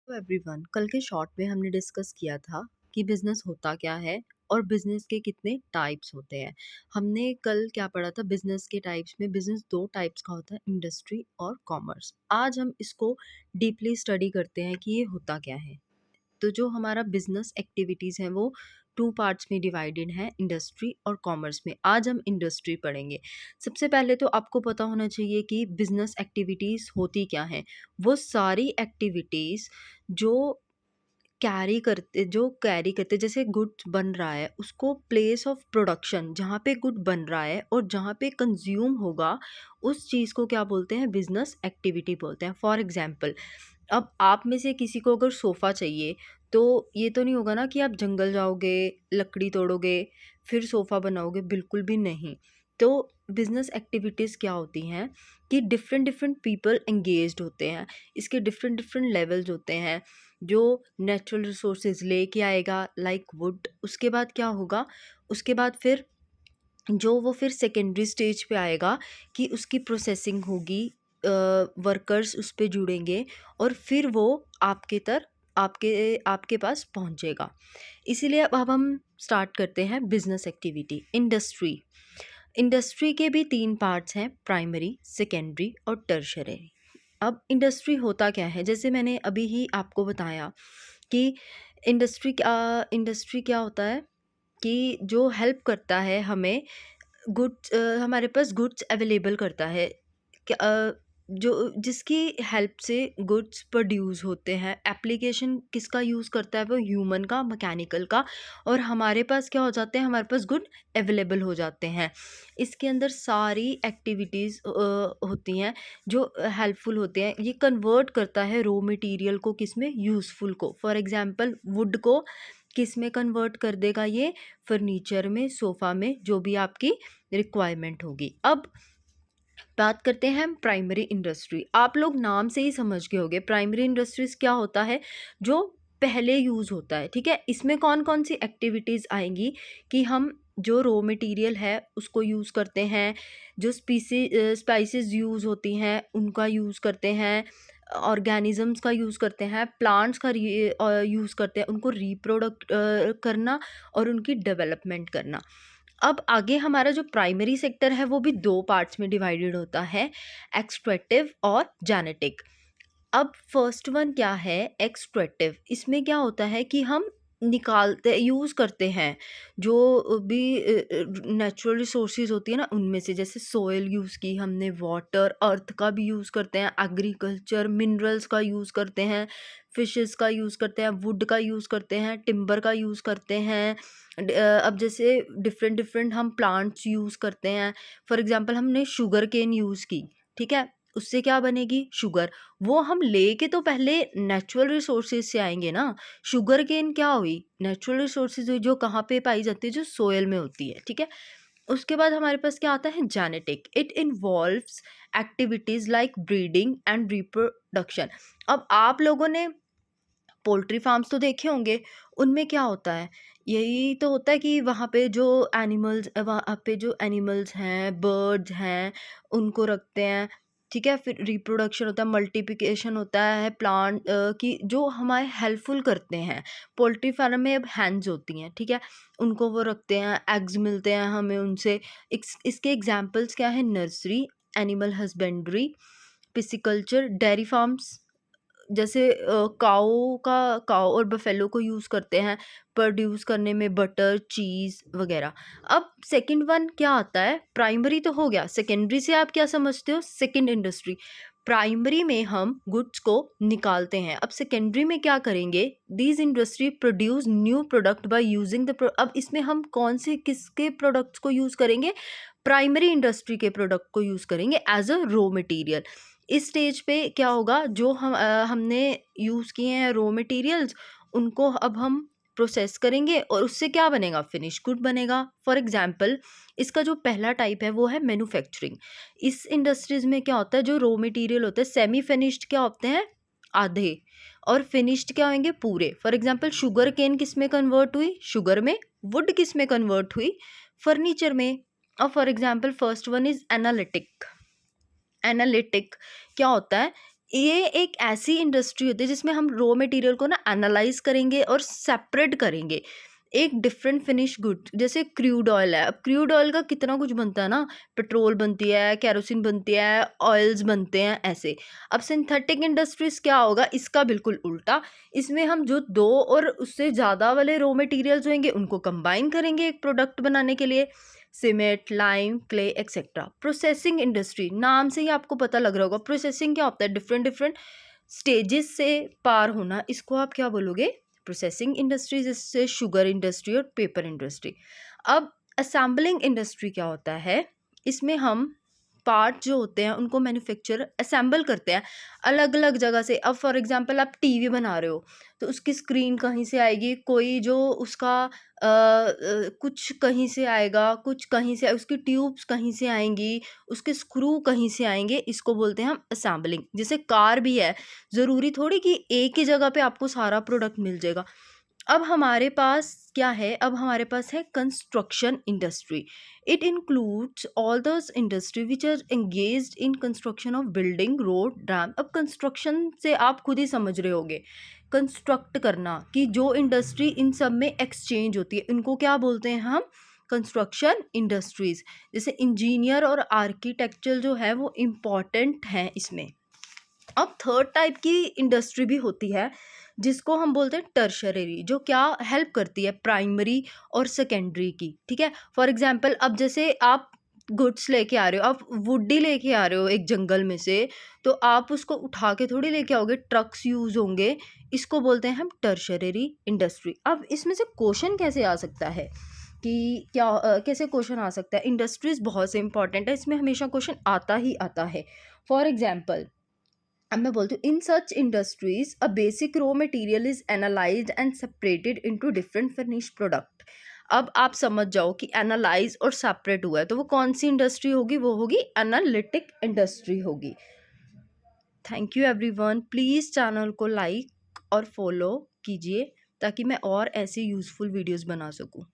तो एवरीवन, कल के शॉर्ट में हमने डिस्कस किया था कि बिजनेस होता क्या है और बिजनेस के कितने टाइप्स होते हैं। हमने कल क्या पढ़ा था बिजनेस के टाइप्स में। बिजनेस दो टाइप्स का होता है, इंडस्ट्री और कॉमर्स। आज हम इसको डीपली स्टडी करते हैं कि ये होता क्या है। तो जो हमारा बिजनेस एक्टिविटीज़ हैं वो टू पार्ट्स में डिवाइडेड हैं, इंडस्ट्री और कॉमर्स में। आज हम इंडस्ट्री पढ़ेंगे। सबसे पहले तो आपको पता होना चाहिए कि बिजनेस एक्टिविटीज़ होती क्या हैं। वो सारी एक्टिविटीज़ जो कैरी करते, जैसे गुड्स बन रहा है उसको प्लेस ऑफ प्रोडक्शन जहाँ पे गुड बन रहा है और जहाँ पे कंज्यूम होगा, उस चीज़ को क्या बोलते हैं, बिजनेस एक्टिविटी बोलते हैं। फॉर एग्जांपल, अब आप में से किसी को अगर सोफ़ा चाहिए, तो ये तो नहीं होगा ना कि आप जंगल जाओगे, लकड़ी तोड़ोगे, फिर सोफ़ा बनाओगे, बिल्कुल भी नहीं। तो बिजनेस एक्टिविटीज़ क्या होती हैं कि डिफरेंट डिफरेंट पीपल एंगेज्ड होते हैं। इसके डिफरेंट डिफरेंट लेवल्स होते हैं। जो नेचुरल रिसोर्सेज लेके आएगा लाइक वुड, उसके बाद क्या होगा, उसके बाद फिर जो वो फिर सेकेंडरी स्टेज पे आएगा कि उसकी प्रोसेसिंग होगी, वर्कर्स उस पे जुड़ेंगे और फिर वो आपके तर आपके आपके पास पहुंचेगा। इसीलिए अब हम स्टार्ट करते हैं बिजनेस एक्टिविटी। इंडस्ट्री। इंडस्ट्री के भी तीन पार्ट्स हैं, प्राइमरी, सेकेंडरी और टर्शरी। अब इंडस्ट्री होता क्या है, जैसे मैंने अभी ही आपको बताया कि इंडस्ट्री क्या होता है कि जो हेल्प करता है हमें गुड्स, हमारे पास गुड्स अवेलेबल करता है। जो जिसकी हेल्प से गुड्स प्रोड्यूस होते हैं। एप्लीकेशन किसका यूज़ करता है, वो ह्यूमन का, मैकेनिकल का। और हमारे पास क्या हो जाते हैं, हमारे पास गुड अवेलेबल हो जाते हैं। इसके अंदर सारी एक्टिविटीज़ होती हैं जो हेल्पफुल होते हैं। ये कन्वर्ट करता है रॉ मटेरियल को किस में, यूज़फुल को। फॉर एग्जांपल, वुड को किस में कन्वर्ट कर देगा, ये फर्नीचर में, सोफ़ा में, जो भी आपकी रिक्वायरमेंट होगी। अब बात करते हैं हम प्राइमरी इंडस्ट्री। आप लोग नाम से ही समझ गए होंगे प्राइमरी इंडस्ट्रीज क्या होता है, जो पहले यूज़ होता है। ठीक है, इसमें कौन कौन सी एक्टिविटीज़ आएंगी कि हम जो रॉ मटेरियल है उसको यूज़ करते हैं, जो स्पाइसेस यूज़ होती हैं उनका यूज़ करते हैं, ऑर्गेनिजम्स का यूज़ करते हैं, प्लांट्स का यूज़ करते हैं, उनको रिप्रोडक्ट करना और उनकी डेवलपमेंट करना। अब आगे हमारा जो प्राइमरी सेक्टर है वो भी दो पार्ट्स में डिवाइडेड होता है, एक्सट्रैक्टिव और जेनेटिक। अब फर्स्ट वन क्या है, एक्सट्रैक्टिव। इसमें क्या होता है कि हम निकालते यूज़ करते हैं जो भी नेचुरल रिसोर्सेज होती है ना, उनमें से, जैसे सोयल यूज़ की हमने, वाटर, अर्थ का भी यूज़ करते हैं, एग्रीकल्चर, मिनरल्स का यूज़ करते हैं, फिशेस का यूज़ करते हैं, वुड का यूज़ करते हैं, टिम्बर का यूज़ करते हैं। अब जैसे डिफरेंट डिफरेंट हम प्लांट्स यूज़ करते हैं। फॉर एग्जांपल, हमने शुगर केन यूज़ की, ठीक है, उससे क्या बनेगी, शुगर। वो हम लेके तो पहले नेचुरल रिसोर्सेज से आएंगे ना। शुगर केन क्या हुई, नेचुरल रिसोर्सेज हुई, जो कहाँ पे पाई जाती है, जो सोयल में होती है। ठीक है, उसके बाद हमारे पास क्या आता है, genetic. It involves activities like breeding and reproduction. अब आप लोगों ने पोल्ट्री फार्म्स तो देखे होंगे, उनमें क्या होता है, यही तो होता है कि वहाँ पे जो एनिमल्स हैं, बर्ड्स हैं, उनको रखते हैं। ठीक है, फिर रिप्रोडक्शन होता है, मल्टीप्लिकेशन होता है प्लांट की, जो हमारे हेल्पफुल करते हैं। पोल्ट्री फार्म में अब हैंड्स होती हैं, ठीक है, उनको वो रखते हैं, एग्स मिलते हैं हमें उनसे। इसके एग्जांपल्स क्या है, nursery, animal husbandry, pisciculture, dairy farms. जैसे काऊ और बफेलो को यूज़ करते हैं प्रोड्यूस करने में, बटर, चीज़ वगैरह। अब सेकंड वन क्या आता है, प्राइमरी तो हो गया, सेकेंडरी से आप क्या समझते हो, सेकंड इंडस्ट्री। प्राइमरी में हम गुड्स को निकालते हैं, अब सेकेंडरी में क्या करेंगे, these industry produce new product by using अब इसमें हम कौन से किसके प्रोडक्ट्स को यूज़ करेंगे, प्राइमरी इंडस्ट्री के प्रोडक्ट को यूज़ करेंगे एज अ रॉ मटेरियल। इस स्टेज पे क्या होगा, जो हमने यूज़ किए हैं रॉ मटेरियल्स, उनको अब हम प्रोसेस करेंगे और उससे क्या बनेगा, फिनिश गुड बनेगा। फॉर एग्जांपल, इसका जो पहला टाइप है वो है मैन्युफैक्चरिंग। इस इंडस्ट्रीज में क्या होता है, जो रॉ मटेरियल होते हैं, सेमी फिनिश्ड क्या होते हैं, आधे, और फिनिश्ड क्या होंगे, पूरे। फॉर एग्जांपल, शुगर केन किस में कन्वर्ट हुई, शुगर में। वुड किस में कन्वर्ट हुई, फर्नीचर में। और for example, first one is analytic. Analytic क्या होता है, ये एक ऐसी इंडस्ट्री होती है जिसमें हम रॉ मटेरियल को ना एनालाइज करेंगे और सेपरेट करेंगे एक डिफरेंट फिनिश गुड। जैसे क्रूड ऑयल है, अब क्रूड ऑयल का कितना कुछ बनता है ना, पेट्रोल बनती है, केरोसिन बनती है, ऑयल्स बनते हैं ऐसे। अब सिंथेटिक इंडस्ट्रीज क्या होगा, इसका बिल्कुल उल्टा। इसमें हम जो दो और उससे ज़्यादा वाले रॉ मटेरियल्स होंगे उनको कंबाइन करेंगे एक प्रोडक्ट बनाने के लिए। Cement, lime, clay etcetera. Processing industry, नाम से ही आपको पता लग रहा होगा प्रोसेसिंग क्या होता है, डिफरेंट डिफरेंट स्टेजेस से पार होना, इसको आप क्या बोलोगे, प्रोसेसिंग इंडस्ट्री। जैसे शुगर इंडस्ट्री और पेपर इंडस्ट्री। अब असेंबलिंग इंडस्ट्री क्या होता है, इसमें हम पार्ट जो होते हैं उनको मैन्युफैक्चर असेंबल करते हैं अलग अलग जगह से। अब फॉर एग्जांपल आप टीवी बना रहे हो तो उसकी स्क्रीन कहीं से आएगी, कोई जो उसका कुछ कहीं से आएगा, कुछ कहीं से, उसकी ट्यूब्स कहीं से आएंगी, उसके स्क्रू कहीं से आएंगे, इसको बोलते हैं हम असेंबलिंग। जैसे कार भी है, ज़रूरी थोड़ी कि एक ही जगह पे आपको सारा प्रोडक्ट मिल जाएगा। अब हमारे पास क्या है, अब हमारे पास है construction industry. It includes all those industry which are engaged in construction of building, road, dam. अब कंस्ट्रक्शन से आप खुद ही समझ रहे होगे, कंस्ट्रक्ट करना, कि जो इंडस्ट्री इन सब में एक्सचेंज होती है इनको क्या बोलते हैं हम, कंस्ट्रक्शन इंडस्ट्रीज। जैसे इंजीनियर और आर्किटेक्चर जो है वो इम्पॉर्टेंट हैं इसमें। अब थर्ड टाइप की इंडस्ट्री भी होती है जिसको हम बोलते हैं टर्शरी, जो क्या हेल्प करती है प्राइमरी और सेकेंडरी की। ठीक है, फॉर एग्जांपल अब जैसे आप गुड्स लेके आ रहे हो, आप वुड ही लेके आ रहे हो एक जंगल में से, तो आप उसको उठा के थोड़ी लेके आओगे, ट्रक्स यूज होंगे, इसको बोलते हैं हम टर्शरी इंडस्ट्री। अब इसमें से क्वेश्चन कैसे आ सकता है कि क्या कैसे क्वेश्चन आ सकता है, इंडस्ट्रीज बहुत से इंपॉर्टेंट है, इसमें हमेशा क्वेश्चन आता ही आता है। फॉर एग्जाम्पल अब मैं बोलती हूँ, in such industries a basic raw material is analysed and separated into different finish product. अब आप समझ जाओ कि एनालाइज और सेपरेट हुआ है तो वो कौन सी इंडस्ट्री होगी, वो होगी एनालिटिक इंडस्ट्री होगी। Thank you everyone, please channel को लाइक और फॉलो कीजिए ताकि मैं और ऐसी यूज़फुल वीडियोस बना सकूँ।